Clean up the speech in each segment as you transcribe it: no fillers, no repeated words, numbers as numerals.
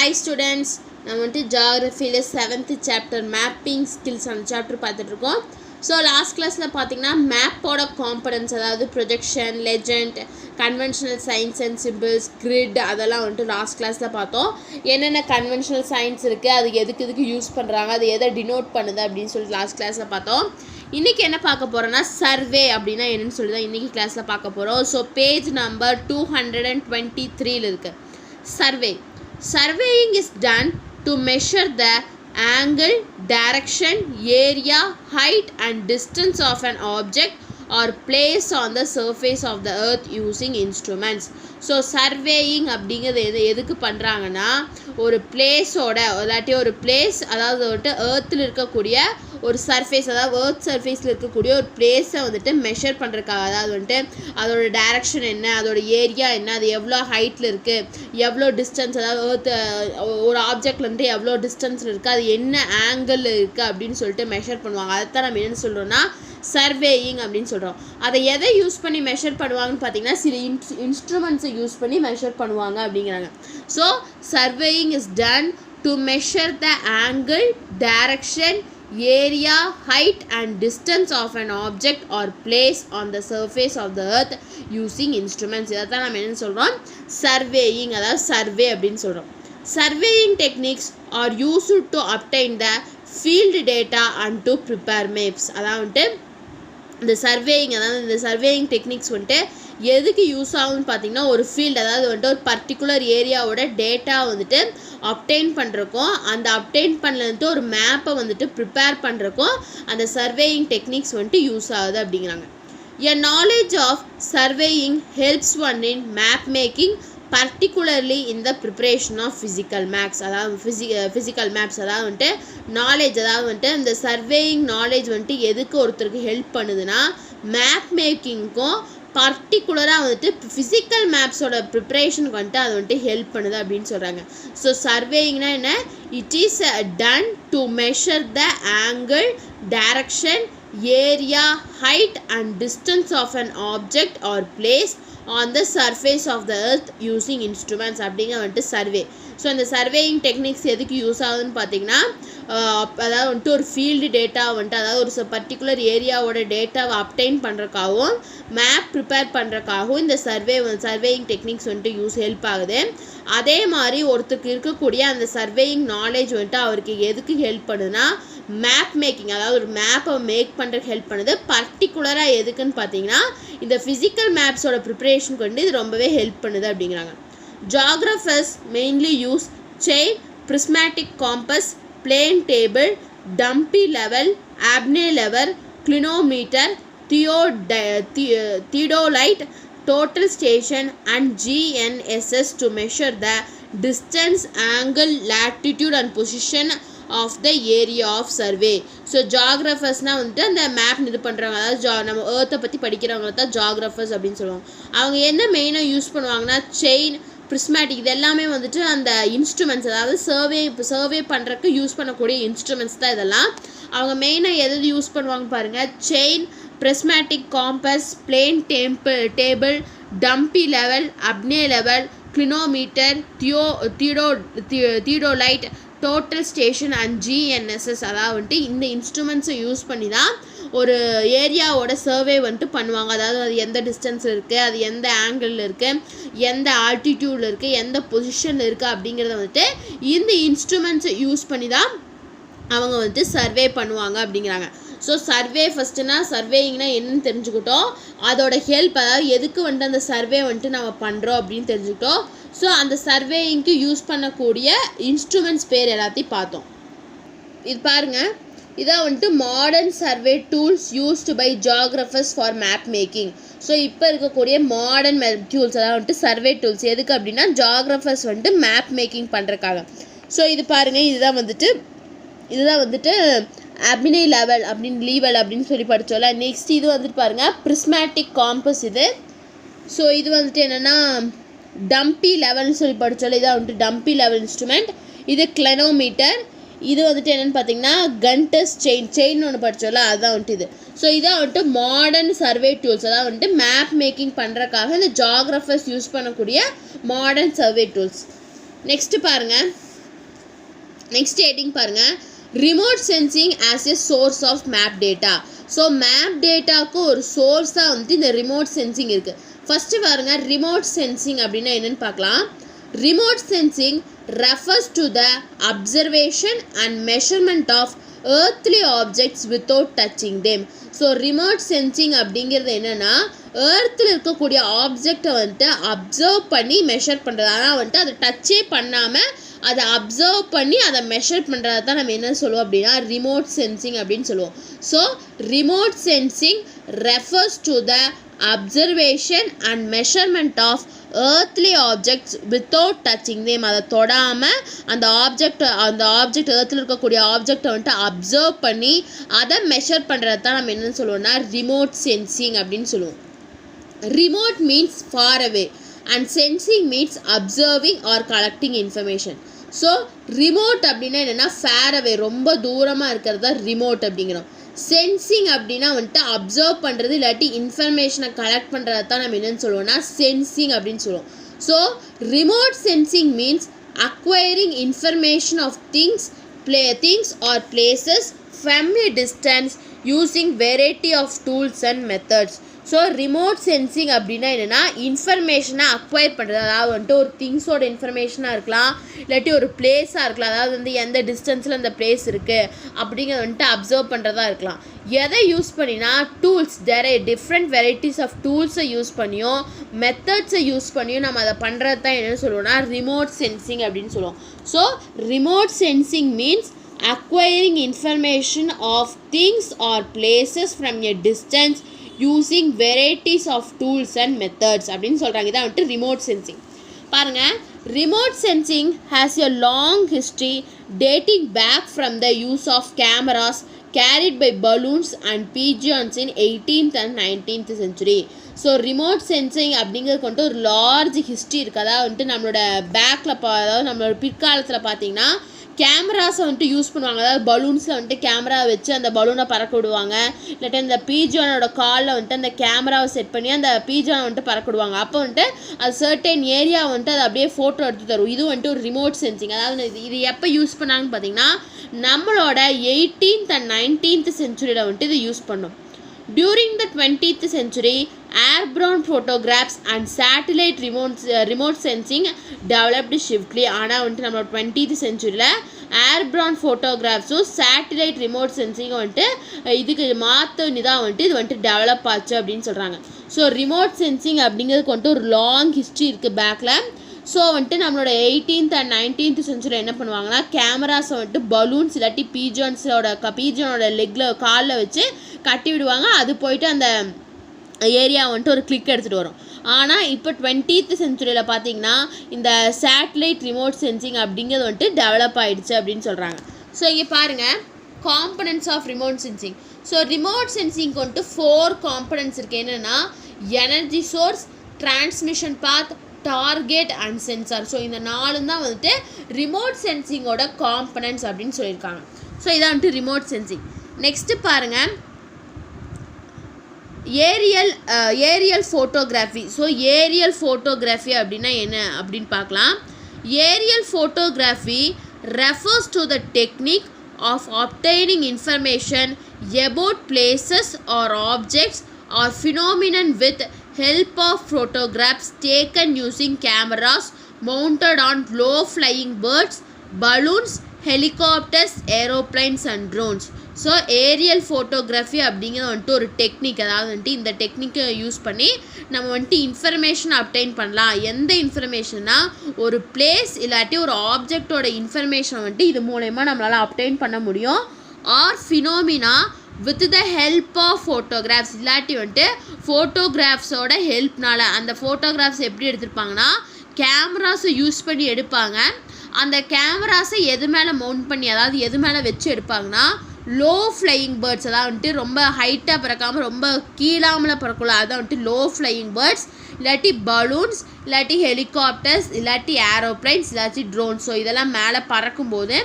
Hi students, நம்ம வந்து ஜியோகிராஃபியில் 7th chapter mapping skills அந்த சாப்டர் பார்த்துட்ருக்கோம். ஸோ லாஸ்ட் கிளாஸில் பார்த்தீங்கன்னா மேப்போட காம்பனன்ட்ஸ், அதாவது projection, legend, conventional science and symbols, grid, அதெல்லாம் வந்துட்டு லாஸ்ட் கிளாஸில் பார்த்தோம். என்னென்ன கன்வென்ஷனல் சைன்ஸ் இருக்குது, அது எதுக்கு யூஸ் பண்ணுறாங்க, அது எதை டினோட் பண்ணுது அப்படின்னு சொல்லிட்டு லாஸ்ட் கிளாஸில் பார்த்தோம். இன்றைக்கி என்ன பார்க்க போகிறோன்னா சர்வே அப்படின்னா என்னென்னு சொல்லி தான் இன்றைக்கி கிளாஸில் பார்க்க போகிறோம். ஸோ பேஜ் நம்பர் 223 இருக்குது. Surveying is done to measure the angle, direction, area, height and distance of an object or place on the surface of the earth using instruments. So surveying அப்படிங்கிறது எதுக்கு பண்ணுறாங்கன்னா, ஒரு பிளேஸோட இல்லாட்டி ஒரு பிளேஸ், அதாவது வந்துட்டு ஏர்த்தில் இருக்கக்கூடிய ஒரு சர்ஃபேஸ், அதாவது ஏர்த் சர்ஃபேஸில் இருக்கக்கூடிய ஒரு பிளேஸை வந்துட்டு மெஷர் பண்ணுறதுக்காக, அதாவது வந்துட்டு அதோட டைரக்ஷன் என்ன, அதோட ஏரியா என்ன, அது எவ்வளோ ஹைட்டில் இருக்குது, எவ்வளோ டிஸ்டன்ஸ், அதாவது ஏர்த் ஒரு ஆப்ஜெக்டில் வந்துட்டு எவ்வளோ டிஸ்டன்ஸில் இருக்குது, அது என்ன ஆங்கிளில் இருக்குது அப்படின்னு சொல்லிட்டு மெஷர் பண்ணுவாங்க. அதைத்தான் நம்ம என்ன சொல்கிறோன்னா சர்வேயிங் அப்படின்னு சொல்கிறோம். அதை எதை யூஸ் பண்ணி மெஷர் பண்ணுவாங்கன்னு பார்த்தீங்கன்னா, சில இன்ஸ்ட்ருமெண்ட்ஸை யூஸ் பண்ணி மெஷர் பண்ணுவாங்க அப்படிங்கிறாங்க. So surveying is done to measure the angle, direction, area, height and distance of an object or place on the surface of the earth using instruments. இதைத்தான் நம்ம என்ன சொல்கிறோம், சர்வேயிங், அதாவது சர்வே அப்படின்னு சொல்கிறோம். Surveying techniques are used to obtain the field data and to prepare maps. அதாவது வந்துட்டு இந்த சர்வேயிங், அதாவது இந்த சர்வேயிங் டெக்னிக்ஸ் வந்துட்டு எதுக்கு யூஸ் ஆகும்னு பார்த்தீங்கன்னா, ஒரு ஃபீல்டு, அதாவது வந்துட்டு ஒரு பர்டிகுலர் ஏரியாவோட டேட்டா வந்துட்டு அப்டெயின் பண்ணுறக்கும், அந்த அப்டெயின் பண்ணலன்ட்டு ஒரு மேப்பை வந்துட்டு ப்ரிப்பேர் பண்ணுறக்கும் அந்த சர்வேயிங் டெக்னிக்ஸ் வந்துட்டு யூஸ் ஆகுது அப்படிங்கிறாங்க. A knowledge of surveying helps one in map making, particularly in the preparation of physical maps. அதாவது physical maps, அதாவது வந்துட்டு நாலேஜ், அதாவது வந்துட்டு இந்த சர்வேயிங் நாலேஜ் வந்துட்டு எதுக்கு ஒருத்தருக்கு ஹெல்ப் பண்ணுதுன்னா, மேப் மேக்கிங்க்கும் பர்டிகுலராக வந்துட்டு ஃபிசிக்கல் மேப்ஸோட ப்ரிப்ரேஷனுக்கு வந்துட்டு அது வந்துட்டு ஹெல்ப் பண்ணுது அப்படின்னு சொல்கிறாங்க. ஸோ சர்வேயிங்னா என்ன, it is done to measure the angle, direction, area, height and distance of an object or place on the surface of the earth using instruments அப்படிங்க வந்துட்டு சர்வே. ஸோ இந்த சர்வேயிங் டெக்னிக்ஸ் எதுக்கு use ஆகுதுன்னு பார்த்தீங்கன்னா, அதாவது வந்துட்டு ஒரு ஃபீல்டு டேட்டா வந்துட்டு, அதாவது ஒரு பர்டிகுலர் ஏரியாவோட டேட்டாவை அப்டெயின் பண்ணுறக்காகவும் மேப் ப்ரிப்பேர் பண்ணுறக்காகவும் இந்த சர்வேயிங் டெக்னிக்ஸ் வந்துட்டு ஹெல்ப் ஆகுது. அதே மாதிரி ஒருத்தருக்கு இருக்கக்கூடிய அந்த சர்வேயிங் நாலேஜ் வந்துட்டு அவருக்கு எதுக்கு ஹெல்ப் பண்ணுதுன்னா, மேப் மேக்கிங், அதாவது ஒரு மேப்பை மேக் பண்ணுறதுக்கு ஹெல்ப் பண்ணுது. பர்டிகுலராக எதுக்குன்னு பார்த்தீங்கன்னா, இந்த ஃபிசிக்கல் மேப்ஸோட ப்ரிப்ரேஷனுக்கு வந்து இது ரொம்பவே ஹெல்ப் பண்ணுது அப்படிங்கிறாங்க. Geographers mainly use chain, prismatic compass, plane table, dumpy level, Abney level, clinometer, theodolite, total station and GNSS to measure the distance, angle, latitude and position of the area of survey. So ஜியோகிராஃபர்ஸ்னால் வந்துட்டு அந்த map இது பண்ணுறவங்க, அதாவது நம்ம ஏர்த்தை பற்றி படிக்கிறவங்க தான் ஜியோகிராஃபர்ஸ் அப்படின்னு சொல்லுவாங்க. அவங்க என்ன மெயினாக யூஸ் பண்ணுவாங்கன்னா, செயின், ப்ரிஸ்மேட்டிக், இது எல்லாமே வந்துட்டு அந்த இன்ஸ்ட்ருமெண்ட்ஸ், அதாவது சர்வே பண்ணுறதுக்கு யூஸ் பண்ணக்கூடிய இன்ஸ்ட்ருமெண்ட்ஸ் தான் இதெல்லாம். அவங்க மெயினாக எது யூஸ் பண்ணுவாங்க பாருங்கள், chain, prismatic compass, plane table, dumpy level, Abney level, clinometer, theodolite, total station and GNSS. அதாவது வந்துட்டு இந்த இன்ஸ்ட்ருமெண்ட்ஸை யூஸ் பண்ணி தான் ஒரு ஏரியாவோட சர்வே வந்துட்டு பண்ணுவாங்க. அதாவது அது எந்த டிஸ்டன்ஸில் இருக்குது, அது எந்த ஆங்கிளில் இருக்குது, எந்த ஆல்டிடியூடில் இருக்குது, எந்த பொசிஷனில் இருக்குது அப்படிங்கிறத வந்துட்டு இந்த இன்ஸ்ட்ருமெண்ட்ஸை யூஸ் பண்ணி தான் அவங்க வந்துட்டு சர்வே பண்ணுவாங்க அப்படிங்கிறாங்க. ஸோ சர்வே ஃபஸ்ட்டுனா சர்வேயிங்னா என்னன்னு தெரிஞ்சுக்கிட்டோம், அதோட ஹெல்ப், அதாவது எதுக்கு வந்துட்டு அந்த சர்வே வந்துட்டு நம்ம பண்ணுறோம் அப்படின்னு தெரிஞ்சுக்கிட்டோம். ஸோ அந்த சர்வேயிங்க்கு யூஸ் பண்ணக்கூடிய இன்ஸ்ட்ருமெண்ட்ஸ் பேர் எல்லாத்தையும் பார்த்தோம். இது பாருங்கள், இதான் வந்துட்டு modern survey tools used by geographers for map making. So இப்போ இருக்கக்கூடிய மாடர்ன் டூல்ஸ், அதாவது வந்துட்டு சர்வே டூல்ஸ் எதுக்கு அப்படின்னா, ஜியோகிராஃபர்ஸ் வந்துட்டு மேப் மேக்கிங் பண்ணுறக்காக. ஸோ இது பாருங்கள், இதுதான் வந்துட்டு அபினே லெவல் அப்படின்னு சொல்லி படித்தோம்ல. நெக்ஸ்ட் இது வந்துட்டு பாருங்கள், ப்ரிஸ்மேட்டிக் காம்பஸ் இது. ஸோ இது வந்துட்டு என்னென்னா டம்பி லெவல்னு சொல்லி படித்தோம்ல, இதான் வந்துட்டு டம்பி லெவல் இன்ஸ்ட்ருமெண்ட். இது கிளினோமீட்டர். இது வந்துட்டு என்னென்னு பார்த்தீங்கன்னா கண்டஸ் செயின் ஒன்று படித்தோம்ல, அதுதான் வந்துட்டு இது. ஸோ இதான் வந்துட்டு மாடர்ன் சர்வே டூல்ஸ், அதாவது வந்துட்டு மேப் மேக்கிங் பண்ணுறக்காக இந்த ஜியோகிராஃபர்ஸ் யூஸ் பண்ணக்கூடிய மாடர்ன் சர்வே டூல்ஸ். நெக்ஸ்ட்டு பாருங்கள், நெக்ஸ்ட் ஹெட்டிங் பாருங்கள், remote sensing as a source of map data. So map டேட்டாவுக்கு ஒரு சோர்ஸாக வந்துட்டு இந்த ரிமோட் சென்சிங் இருக்குது. ஃபஸ்ட்டு பாருங்கள், ரிமோட் சென்சிங் அப்படின்னா என்னென்னு பார்க்கலாம். Remote sensing refers to the observation and measurement of earthly objects without touching them. So remote sensing அப்படிங்கிறது என்னென்னா, ஏர்த்தில் இருக்கக்கூடிய ஆப்ஜெக்டை வந்துட்டு அப்சர்வ் பண்ணி மெஷர் பண்ணுறது. ஆனால் வந்துட்டு அதை டச்சே பண்ணாமல் அதை அப்சர்வ் பண்ணி அதை மெஷர் பண்ணுறத தான் நம்ம என்ன சொல்லுவோம் அப்படின்னா ரிமோட் சென்சிங் அப்படின்னு சொல்லுவோம். So remote sensing refers to the observation and measurement of earthly objects without touching them. அதை தொடாமல் அந்த ஆப்ஜெக்ட் ஏர்த்தில் இருக்கக்கூடிய ஆப்ஜெக்டை வந்துட்டு அப்சர்வ் பண்ணி அதை மெஷர் பண்ணுறது தான் நம்ம என்னென்னு சொல்லுவோம்னா ரிமோட் சென்சிங் அப்படின்னு சொல்லுவோம். Remote means far away and sensing means observing or collecting information. So remote அப்படின்னா என்னென்னா ஃபேர் அவே, ரொம்ப தூரமாக இருக்கிறது தான் ரிமோட் அப்படிங்கிறோம். சென்சிங் அப்படின்னா வந்துட்டு அப்சர்வ் பண்ணுறது இல்லாட்டி இன்ஃபர்மேஷனை கலெக்ட் பண்ணுறது தான் நம்ம என்னென்னு சொல்லுவோம்னா சென்சிங் அப்படின்னு சொல்லுவோம். So remote sensing means acquiring information of things or places from a distance using variety of tools and methods. So remote sensing அப்படின்னா என்னென்னா இன்ஃபர்மேஷனை அக்வயர் பண்ணுறது. அதாவது வந்துட்டு ஒரு திங்ஸோட இன்ஃபர்மேஷனாக இருக்கலாம், இல்லாட்டி ஒரு பிளேஸாக இருக்கலாம். அதாவது வந்து எந்த டிஸ்டன்ஸில் அந்த பிளேஸ் இருக்குது அப்படிங்கிறத வந்துட்டு அப்சர்வ் பண்ணுறதா இருக்கலாம். எதை யூஸ் பண்ணினா டூல்ஸ், டிஃப்ரெண்ட் வெரைட்டிஸ் ஆஃப் டூல்ஸை யூஸ் பண்ணியும் மெத்தட்ஸை யூஸ் பண்ணியும் நம்ம அதை பண்ணுறது தான் என்னென்னு சொல்லுவோம்னா ரிமோட் சென்சிங் அப்படின்னு சொல்லுவோம். So remote sensing means acquiring information of things or places from a distance using varieties of tools and methods அப்படின்னு சொல்கிறாங்க. இதான் வந்துட்டு ரிமோட் சென்சிங். பாருங்கள், remote sensing has a long history dating back from the use of cameras carried by balloons and pigeons in 18th and 19th century. So remote sensing அப்படிங்கிறது கொண்டு ஒரு large history இருக்குது. அதாவது வந்துட்டு நம்மளோட அதாவது நம்மளோட பிற்காலத்தில் பார்த்திங்கன்னா கேமராஸை வந்துட்டு யூஸ் பண்ணுவாங்க. அதாவது பலூன்ஸில் வந்துட்டு கேமரா வச்சு அந்த பலூனை பறக்க விடுவாங்க. இல்லாட்டி அந்த பீஜானோட காலில் வந்துட்டு அந்த கேமராவை செட் பண்ணி அந்த பீஜானை வந்துட்டு பறக்க விடுவாங்க. அப்போ வந்துட்டு அது சர்டன் ஏரியா வந்துட்டு அதை அப்படியே ஃபோட்டோ எடுத்து தரும். இது வந்துட்டு ஒரு ரிமோட் சென்சிங். அதாவது இது எப்போ யூஸ் பண்ணாங்கன்னு பார்த்தீங்கன்னா நம்மளோட 18th and 19th centuryயில் வந்துட்டு இது யூஸ் பண்ணோம். During the 20th century, airborne photographs and satellite remote sensing developed swiftly. ஆனால் வந்துட்டு நம்மளோட 20th centuryயில் ஏர்ப்ரான் ஃபோட்டோகிராஃப்ஸும் சேட்டிலைட் ரிமோட் சென்சிங்கும் வந்துட்டு இதுக்கு மாற்றி தான் வந்துட்டு இது வந்துட்டு டெவலப் ஆச்சு அப்படின்னு சொல்கிறாங்க. ஸோ ரிமோட் சென்சிங் அப்படிங்கிறதுக்கு வந்துட்டு ஒரு லாங் ஹிஸ்ட்ரி இருக்குது பேக்கில். ஸோ வந்துட்டு நம்மளோட 18th and 19th century என்ன பண்ணுவாங்கன்னா கேமராஸை வந்துட்டு பலூன்ஸ் இல்லாட்டி பீஜனோட லெக்கில் காலில் வச்சு கட்டி விடுவாங்க. அது போயிட்டு அந்த ஏரியா வந்துட்டு ஒரு கிளிக் எடுத்துகிட்டு வரும். ஆனால் இப்போ 20th centuryயில் பார்த்தீங்கன்னா இந்த சேட்டலைட் ரிமோட் சென்சிங் அப்படிங்கிறது வந்துட்டு டெவலப் ஆகிடுச்சு அப்படின்னு சொல்கிறாங்க. ஸோ இங்கே பாருங்கள், components of remote sensing. So remote சென்சிங்க்கு வந்துட்டு 4 காம்பனன்ட்ஸ் இருக்குது. என்னென்னா energy source, transmission path, target and sensor. So இந்த 4 தான் வந்துட்டு ரிமோட் சென்சிங்கோட காம்பனன்ட்ஸ் அப்படின்னு சொல்லியிருக்காங்க. ஸோ இதான் வந்துட்டு ரிமோட் சென்சிங். நெக்ஸ்ட்டு பாருங்கள், aerial photography. So aerial photography அப்படின்னா என்ன அப்படின்னு பார்க்கலாம். Aerial photography refers to the technique of obtaining information about places or objects or phenomenon with help of photographs taken using cameras mounted on low-flying birds, balloons, helicopters, aeroplanes and drones. So aerial photography அப்படிங்கிறது வந்துட்டு ஒரு technique. அதாவது வந்துட்டு இந்த டெக்னிக்கை use பண்ணி நம்ம வந்துட்டு இன்ஃபர்மேஷன் அப்டைன் பண்ணலாம். எந்த இன்ஃபர்மேஷன்னா ஒரு பிளேஸ் இல்லாட்டி ஒரு ஆப்ஜெக்டோட இன்ஃபர்மேஷன் வந்துட்டு இது மூலயமா நம்மளால் அப்டைன் பண்ண முடியும். Or phenomena with the help of photographs, இல்லாட்டி வந்துட்டு ஃபோட்டோகிராஃப்ஸோட ஹெல்ப்னால. அந்த ஃபோட்டோகிராஃப்ஸ் எப்படி எடுத்திருப்பாங்கன்னா கேமராஸை யூஸ் பண்ணி எடுப்பாங்க. அந்த கேமராஸை எது மேலே மவுண்ட் பண்ணி, அதாவது எது மேலே வச்சு எடுப்பாங்கன்னா லோ ஃப்ளையிங் பேர்ட்ஸ், அதாவது வந்துட்டு ரொம்ப ஹைட்டாக பறக்காமல் ரொம்ப கீழாமல் பறக்கல, அதான் வந்துட்டு லோ ஃப்ளையிங் பேர்ட்ஸ், இல்லாட்டி பலூன்ஸ், இல்லாட்டி ஹெலிகாப்டர்ஸ், இல்லாட்டி ஏரோப்ளைன்ஸ், இல்லாட்டி ட்ரோன்ஸ். ஸோ இதெல்லாம் மேலே பறக்கும்போது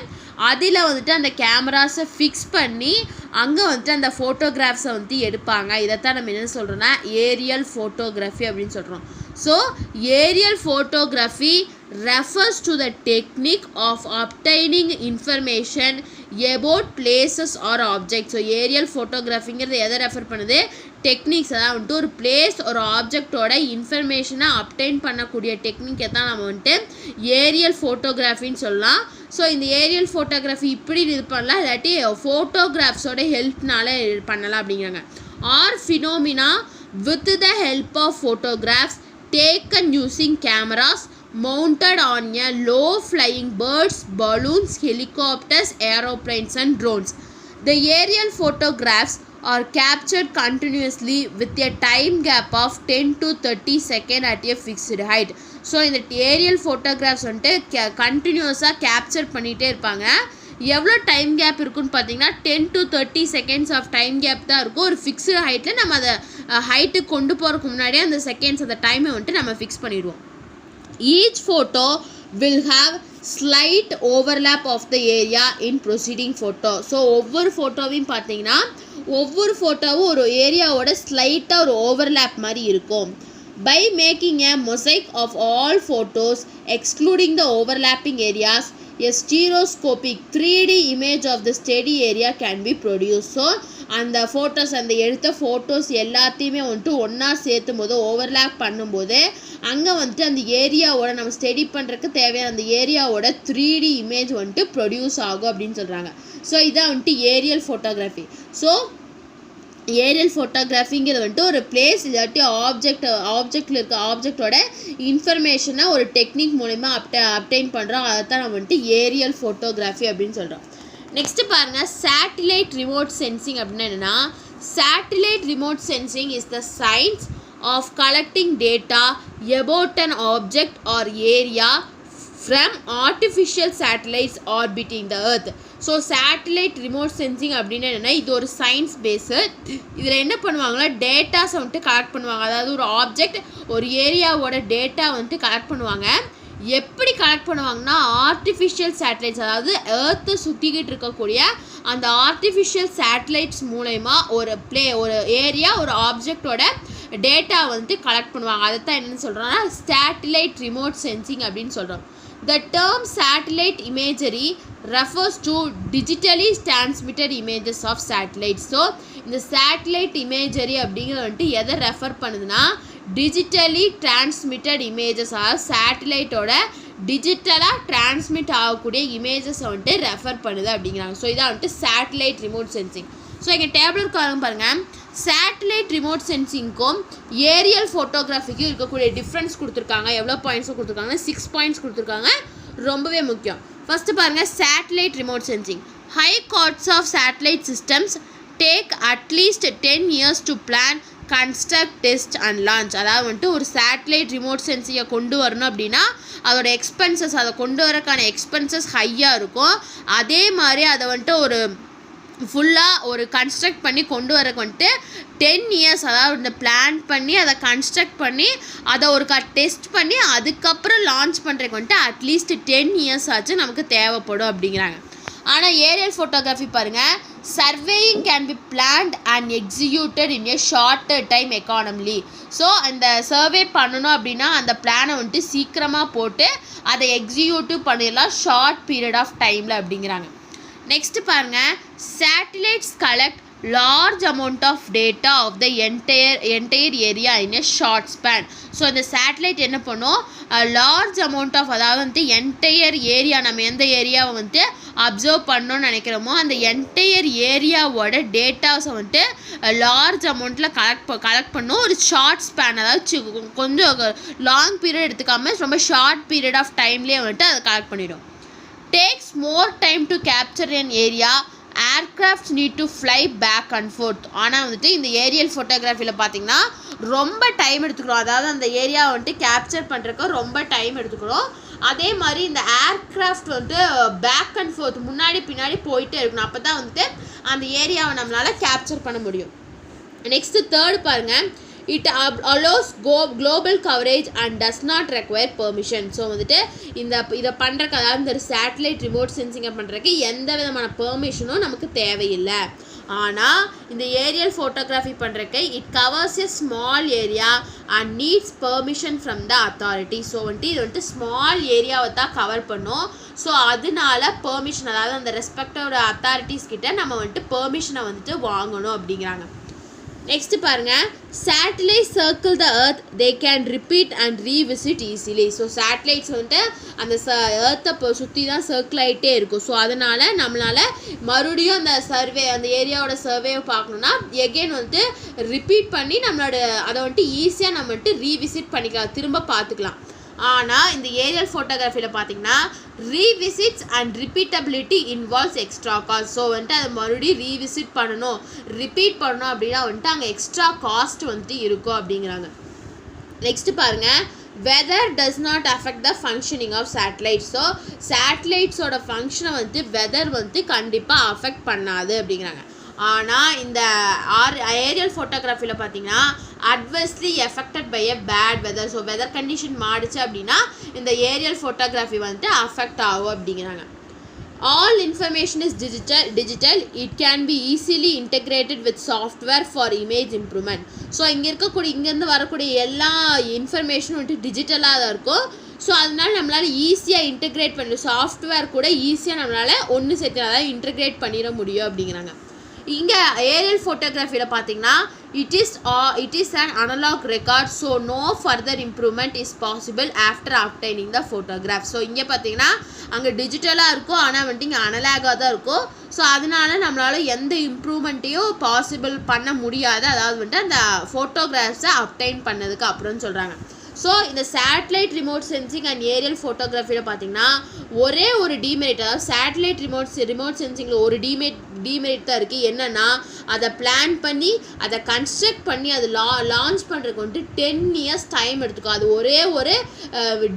அதில் வந்துட்டு அந்த கேமராஸை ஃபிக்ஸ் பண்ணி அங்கே வந்துட்டு அந்த ஃபோட்டோகிராஃப்ஸை வந்துட்டு எடுப்பாங்க. இதைத்தான் நம்ம என்ன சொல்கிறோன்னா ஏரியல் ஃபோட்டோகிராஃபி அப்படின்னு சொல்கிறோம். So aerial photography refers to the technique of obtaining information about places or objects. So aerial photographyங்கிறது எதை ரெஃபர் பண்ணுது, டெக்னிக்ஸ், அதாவது வந்துட்டு ஒரு பிளேஸ் ஒரு ஆப்ஜெக்டோட இன்ஃபர்மேஷனை அப்டைன் பண்ணக்கூடிய டெக்னிக்கை தான் நம்ம வந்துட்டு ஏரியல் ஃபோட்டோகிராஃபின்னு சொல்லலாம். ஸோ இந்த ஏரியல் ஃபோட்டோகிராஃபி இப்படி இது பண்ணலாம், இல்லாட்டி ஃபோட்டோகிராஃப்ஸோட ஹெல்ப்னால பண்ணலாம் அப்படிங்கிறாங்க. Or phenomena with the help of photographs taken using cameras mounted on a low flying birds, balloons, helicopters, aeroplanes and drones. The aerial photographs are captured continuously with a time gap of 10 to 30 seconds at a fixed height. So இந்த Ariel photographs வந்துட்டு கண்டினியூஸாக capture பண்ணிகிட்டே இருப்பாங்க. எவ்வளோ time gap இருக்குன்னு பார்த்தீங்கன்னா 10 to 30 seconds of time gap தான் இருக்கும். ஒரு ஃபிக்ஸ்டு ஹைட்டில் நம்ம அதை ஹைட்டுக்கு கொண்டு போகிறதுக்கு முன்னாடியே அந்த செகண்ட்ஸ் அந்த டைமை வந்துட்டு நம்ம ஃபிக்ஸ் பண்ணிடுவோம். Each photo will have slight overlap of the area in proceeding photo. ஸோ ஒவ்வொரு ஃபோட்டோவையும் பார்த்தீங்கன்னா ஒவ்வொரு ஃபோட்டோவும் ஒரு ஏரியாவோட ஸ்லைட்டாக ஒரு ஓவர்லேப் மாதிரி இருக்கும். By making a mosaic of all photos excluding the overlapping areas, a stereoscopic 3D image of the steady area can be produced. So அந்த ஃபோட்டோஸ் அந்த எடுத்த ஃபோட்டோஸ் எல்லாத்தையுமே வந்துட்டு ஒன்றா சேர்த்தும் போது ஓவர்லேப் பண்ணும்போது அங்கே வந்துட்டு அந்த ஏரியாவோட நம்ம ஸ்டடி பண்ணுறதுக்கு தேவையான அந்த ஏரியாவோட 3D இமேஜ் வந்துட்டு ப்ரொடியூஸ் ஆகும் அப்படின்னு சொல்கிறாங்க. ஸோ இதான் வந்துட்டு ஏரியல் ஃபோட்டோகிராஃபி. ஸோ ஏரியல் ஃபோட்டோகிராஃபிங்கிறது வந்துட்டு ஒரு பிளேஸ் இல்லாட்டி ஆப்ஜெக்டில் இருக்க ஆப்ஜெக்டோட இன்ஃபர்மேஷனை ஒரு டெக்னிக் மூலிமா அப்டைன் பண்ணுறோம். அதை தான் நம்ம வந்துட்டு ஏரியல் ஃபோட்டோகிராஃபி அப்படின்னு சொல்கிறோம். நெக்ஸ்ட்டு பாருங்கள், சேட்டிலைட் ரிமோட் சென்சிங் அப்படின்னா என்னென்னா, satellite remote sensing is the science of collecting data about an object or area from artificial satellites orbiting the earth. So satellite remote sensing அப்படின்னு என்னென்னா இது ஒரு சயின்ஸ் பேஸு. இதில் என்ன பண்ணுவாங்கன்னா டேட்டாஸை வந்துட்டு கலெக்ட் பண்ணுவாங்க. அதாவது ஒரு ஆப்ஜெக்ட் ஒரு ஏரியாவோட டேட்டா வந்துட்டு கலெக்ட் பண்ணுவாங்க. எப்படி கலெக்ட் பண்ணுவாங்கன்னா ஆர்டிஃபிஷியல் சேட்டலைட்ஸ், அதாவது எர்த்தை சுற்றிக்கிட்டு இருக்கக்கூடிய அந்த ஆர்டிஃபிஷியல் சேட்டலைட்ஸ் மூலயமா ஒரு ஏரியா ஒரு ஆப்ஜெக்டோட டேட்டா வந்துட்டு கலெக்ட் பண்ணுவாங்க. அதை தான் என்னென்னு சொல்கிறோன்னா சேட்டிலைட் ரிமோட் சென்சிங் அப்படின்னு சொல்கிறோம். The term satellite imagery refers to digitally transmitted images of satellites. So இந்த சேட்டலைட் இமேஜரி அப்படிங்கிறது வந்துட்டு எதை ரெஃபர் பண்ணுதுன்னா டிஜிட்டலி டிரான்ஸ்மிட்டட் இமேஜஸ், அதாவது சேட்டலைட்டோட டிஜிட்டலாக டிரான்ஸ்மிட் ஆகக்கூடிய இமேஜஸை வந்துட்டு ரெஃபர் பண்ணுது அப்படிங்கிறாங்க. ஸோ இதான் வந்துட்டு சேட்டலைட் ரிமோட் சென்சிங். ஸோ இங்கே டேபிள் இருக்காங்க பாருங்கள், சேட்டலைட் ரிமோட் சென்சிங்க்கும் ஏரியல் ஃபோட்டோகிராஃபிக்கும் இருக்கக்கூடிய டிஃப்ரென்ஸ் கொடுத்துருக்காங்க. எவ்வளோ பாயிண்ட்ஸும் கொடுத்துருக்காங்க, 6 பாயிண்ட்ஸ் கொடுத்துருக்காங்க, ரொம்பவே முக்கியம். ஃபஸ்ட்டு பாருங்கள், satellite remote sensing. High costs of satellite systems take at least 10 years to plan, construct, test and launch. அதாவது வந்துட்டு ஒரு சேட்டலைட் ரிமோட் சென்சிங்கை கொண்டு வரணும் அப்படின்னா அதோட எக்ஸ்பென்சஸ், அதை கொண்டு வரக்கான எக்ஸ்பென்சஸ் ஹையாக இருக்கும். அதே மாதிரி அதை வந்துட்டு ஒரு ஃபுல்லாக ஒரு கன்ஸ்ட்ரக்ட் பண்ணி கொண்டு வரக்கு வந்துட்டு 10 years, அதாவது இந்த பிளான் பண்ணி அதை கன்ஸ்ட்ரக்ட் பண்ணி அதை ஒரு டெஸ்ட் பண்ணி அதுக்கப்புறம் லான்ச் பண்ணுறதுக்கு வந்துட்டு அட்லீஸ்ட் 10 years ஆச்சு நமக்கு தேவைப்படும் அப்படிங்கிறாங்க. ஆனால் ஏரியல் ஃபோட்டோகிராஃபி பாருங்கள், surveying can be planned and executed in a shorter time economically. So அந்த சர்வே பண்ணணும் அப்படின்னா அந்த பிளானை வந்துட்டு சீக்கிரமாக போட்டு அதை எக்ஸிக்யூட்டிவ் பண்ணிடலாம் ஷார்ட் பீரியட் ஆஃப் டைமில் அப்படிங்கிறாங்க. நெக்ஸ்ட்டு பாருங்கள், satellites collect large amount of data of the entire area in a short span. So இந்த சேட்டலைட் என்ன பண்ணும், லார்ஜ் அமௌண்ட் ஆஃப், அதாவது வந்து என்டையர் ஏரியா, நம்ம எந்த ஏரியாவை வந்துட்டு அப்சர்வ் பண்ணோன்னு நினைக்கிறோமோ அந்த என்டையர் ஏரியாவோட டேட்டாஸை வந்துட்டு லார்ஜ் அமௌண்ட்டில் கலெக்ட் பண்ணும் ஒரு ஷார்ட் ஸ்பேன், அதாவது கொஞ்சம் லாங் பீரியட் எடுத்துக்காமல் ரொம்ப ஷார்ட் பீரியட் ஆஃப் டைம்லேயே வந்துட்டு அதை கலெக்ட் பண்ணிடும். Takes more time to capture an area. Aircrafts need to fly back and forth. ஆனால் வந்துட்டு இந்த ஏரியல் ஃபோட்டோகிராஃபியில் பார்த்தீங்கன்னா ரொம்ப டைம் எடுத்துக்கிறோம். அதாவது அந்த ஏரியாவை வந்துட்டு கேப்சர் பண்ணுறதுக்கு ரொம்ப டைம் எடுத்துக்கிறோம். அதே மாதிரி இந்த ஏர்க்ராஃப்ட் வந்துட்டு பேக் அண்ட் ஃபோர்த், முன்னாடி பின்னாடி போயிட்டே இருக்கணும். அப்போ தான் வந்துட்டு அந்த ஏரியாவை நம்மளால் கேப்சர் பண்ண முடியும். நெக்ஸ்ட்டு தேர்டு பாருங்கள், it allows global coverage and does not require permission. So வந்துட்டு இதை பண்ணுறக்கு, அதாவது இந்த சேட்டலைட் ரிமோட் சென்சிங்கை பண்ணுறதுக்கு எந்த விதமான பெர்மிஷனும் நமக்கு தேவையில்லை. ஆனால் இந்த ஏரியல் ஃபோட்டோகிராஃபி பண்ணுறக்கு it covers a small area and needs permission from the authority. So வந்துட்டு இது வந்துட்டு ஸ்மால் ஏரியாவை தான் கவர் பண்ணும். ஸோ அதனால பெர்மிஷன், அதாவது அந்த ரெஸ்பெக்டோட அத்தாரிட்டிஸ் கிட்ட நம்ம வந்துட்டு பெர்மிஷனை வந்துட்டு வாங்கணும் அப்படிங்கிறாங்க. நெக்ஸ்ட் பாருங்க, satellite circle the earth they can repeat and revisit easily. So satellites வந்துட்டு அந்த எர்த்தை சுற்றி தான் சர்க்கிள் ஆகிட்டே இருக்கும். ஸோ அதனால் நம்மளால் மறுபடியும் அந்த சர்வே, அந்த ஏரியாவோட சர்வேவை பார்க்கணுன்னா எகெயின் வந்துட்டு ரிப்பீட் பண்ணி நம்மளோட அதை வந்துட்டு ஈஸியாக நம்ம வந்துட்டு ரீவிசிட் பண்ணிக்கலாம், திரும்ப பார்த்துக்கலாம். ஆனால் இந்த ஏரியல் ஃபோட்டோகிராஃபியில் பார்த்தீங்கன்னா revisits and repeatability involves extra cost. So வந்துட்டு அதை மறுபடியும் ரீவிசிட் பண்ணணும், ரிப்பீட் பண்ணணும் அப்படின்னா வந்துட்டு அங்கே எக்ஸ்ட்ரா காஸ்ட் வந்துட்டு இருக்கும் அப்படிங்கிறாங்க. நெக்ஸ்ட்டு பாருங்கள், weather does not affect the functioning of satellites. So சேட்டலைட்ஸோட ஃபங்க்ஷனை வந்துட்டு வெதர் வந்துட்டு கண்டிப்பாக அஃபெக்ட் பண்ணாது அப்படிங்கிறாங்க. ஆனால் இந்த ஏரியல் ஃபோட்டோகிராஃபியில் பார்த்தீங்கன்னா adversely affected by a bad weather. So weather condition மாறிச்சு அப்படின்னா இந்த ஏரியல் ஃபோட்டோகிராஃபி வந்துட்டு அஃபெக்ட் ஆகும் அப்படிங்கிறாங்க. All information is digital it can be easily integrated with software for image improvement. So இங்கேருந்து வரக்கூடிய எல்லா இன்ஃபர்மேஷனும் வந்துட்டு டிஜிட்டலாக தான் இருக்கும். ஸோ அதனால் நம்மளால் ஈஸியாக இன்டெகிரேட் பண்ணி சாஃப்ட்வேர் கூட ஈஸியாக நம்மளால் ஒன்று சேர்த்து அதாவது இன்டெகிரேட் பண்ணிட முடியும் அப்படிங்கிறாங்க. இங்கே ஏரியல் ஃபோட்டோகிராஃபியில் பார்த்தீங்கன்னா it is an analog record, so no further improvement is possible after obtaining the photograph. So இங்கே பார்த்தீங்கன்னா அங்கே டிஜிட்டலாக இருக்கும், ஆனால் வந்துட்டு இங்கே அனலாகாக தான் இருக்கும். ஸோ அதனால நம்மளால் எந்த இம்ப்ரூவ்மெண்ட்டையும் பாசிபிள் பண்ண முடியாது, அதாவது வந்துட்டு அந்த ஃபோட்டோகிராஃப்ஸை அப்டைன் பண்ணதுக்கு அப்புறம்னு சொல்கிறாங்க. ஸோ இந்த satellite remote sensing and aerial ஃபோட்டோகிராஃபியில் பார்த்தீங்கன்னா ஒரே ஒரு டிமெரிட், அதாவது சேட்டலைட் ரிமோட் சென்சிங்கில் ஒரு டிமெரிட் தான் இருக்குது. என்னென்னா அதை பிளான் பண்ணி அதை கன்ஸ்ட்ரக்ட் பண்ணி அதை லான்ச் பண்ணுறதுக்கு வந்துட்டு 10 years டைம் எடுத்துக்கும். அது ஒரே ஒரு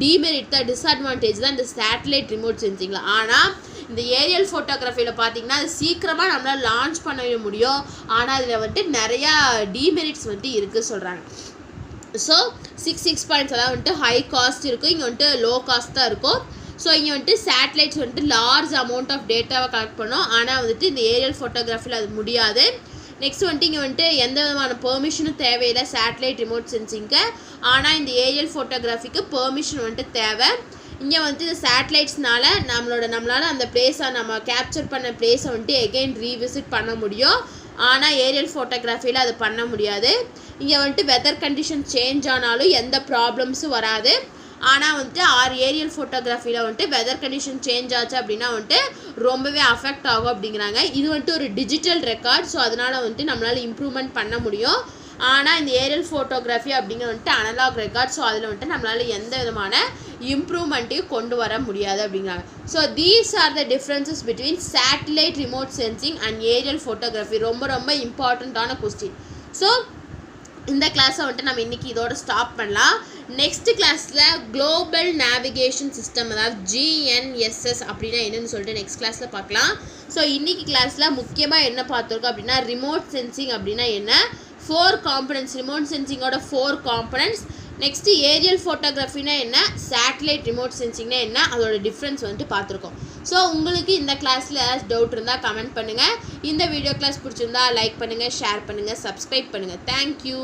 டிமெரிட் தான், டிஸ்அட்வான்டேஜ் தான் இந்த சேட்டலைட் ரிமோட் சென்சிங்கில். ஆனால் இந்த ஏரியல் ஃபோட்டோகிராஃபியில் பார்த்தீங்கன்னா அது சீக்கிரமாக நம்மளால் லான்ச் பண்ண முடியும். ஆனால் அதில் வந்துட்டு நிறையா டிமெரிட்ஸ் வந்துட்டு இருக்குது சொல்கிறாங்க. ஸோ 6 பாயிண்ட்ஸ், அதாவது வந்துட்டு ஹை காஸ்ட் இருக்கும், இங்கே வந்துட்டு லோ காஸ்ட் தான் இருக்கும். ஸோ இங்கே வந்துட்டு சேட்டலைட்ஸ் வந்துட்டு லார்ஜ் அமௌண்ட் ஆஃப் டேட்டாவை கலெக்ட் பண்ணோம், ஆனால் வந்துட்டு இந்த ஏரியல் ஃபோட்டோகிராஃபியில் அது முடியாது. நெக்ஸ்ட் வந்துட்டு இங்கே வந்துட்டு எந்த விதமான பெர்மிஷனும் தேவையில்லை சேட்டலைட் ரிமோட் சென்சிங்க்கு. ஆனால் இந்த ஏரியல் ஃபோட்டோகிராஃபிக்கு பெர்மிஷன் வந்துட்டு தேவை. இங்கே வந்துட்டு இந்த சேட்டலைட்ஸ்னால நம்மளால் அந்த பிளேஸை நம்ம கேப்சர் பண்ண பிளேஸை வந்துட்டு எகெயின் ரீவிசிட் பண்ண முடியும். ஆனால் ஏரியல் ஃபோட்டோகிராஃபியில் அது பண்ண முடியாது. இங்கே வந்துட்டு வெதர் கண்டிஷன் சேஞ்ச் ஆனாலும் எந்த ப்ராப்ளம்ஸும் வராது. ஆனால் வந்துட்டு ஏரியல் ஃபோட்டோகிராஃபியில் வந்துட்டு வெதர் கண்டிஷன் சேஞ்ச் ஆச்சு அப்படின்னா வந்துட்டு ரொம்பவே அஃபெக்ட் ஆகும் அப்படிங்கிறாங்க. இது வந்துட்டு ஒரு டிஜிட்டல் ரெக்கார்ட், ஸோ அதனால் வந்துட்டு நம்மளால் இம்ப்ரூவ்மெண்ட் பண்ண முடியும். ஆனால் இந்த ஏரியல் ஃபோட்டோகிராஃபி அப்படிங்கிற வந்துட்டு அனலாக் ரெக்கார்ட், ஸோ அதில் வந்துட்டு நம்மளால் எந்த விதமான இம்ப்ரூவ்மெண்ட்டையும் கொண்டு வர முடியாது அப்படிங்கிறாங்க. So these are the differences between satellite remote sensing and aerial photography. ரொம்ப இம்பார்ட்டண்ட்டான கொஸ்டின். ஸோ இந்த கிளாஸை வந்துட்டு நம்ம இன்றைக்கி இதோட ஸ்டாப் பண்ணலாம். நெக்ஸ்ட் கிளாஸில் குளோபல் நேவிகேஷன் சிஸ்டம், அதாவது GNSS அப்படின்னா என்னென்னு சொல்லிட்டு நெக்ஸ்ட் கிளாஸில் பார்க்கலாம். ஸோ இன்றைக்கி கிளாஸில் முக்கியமாக என்ன பார்த்துருக்கோம் அப்படின்னா ரிமோட் சென்சிங் அப்படின்னா என்ன, 4 காம்பனன்ட்ஸ், ரிமோட் சென்சிங்கோட 4 காம்பனன்ட்ஸ். நெக்ஸ்ட்டு ஏரியல் ஃபோட்டோகிராஃபினா என்ன, சேட்டலைட் ரிமோட் சென்சிங்னா என்ன, அதோட டிஃப்ரென்ஸ் வந்துட்டு பார்த்துருக்கோம். ஸோ உங்களுக்கு இந்த கிளாஸில் ஏதாச்சும் டவுட் இருந்தால் கமெண்ட் பண்ணுங்கள். இந்த வீடியோ கிளாஸ் பிடிச்சிருந்தா லைக் பண்ணுங்கள், ஷேர் பண்ணுங்கள், சப்ஸ்கிரைப் பண்ணுங்கள். தேங்க்யூ.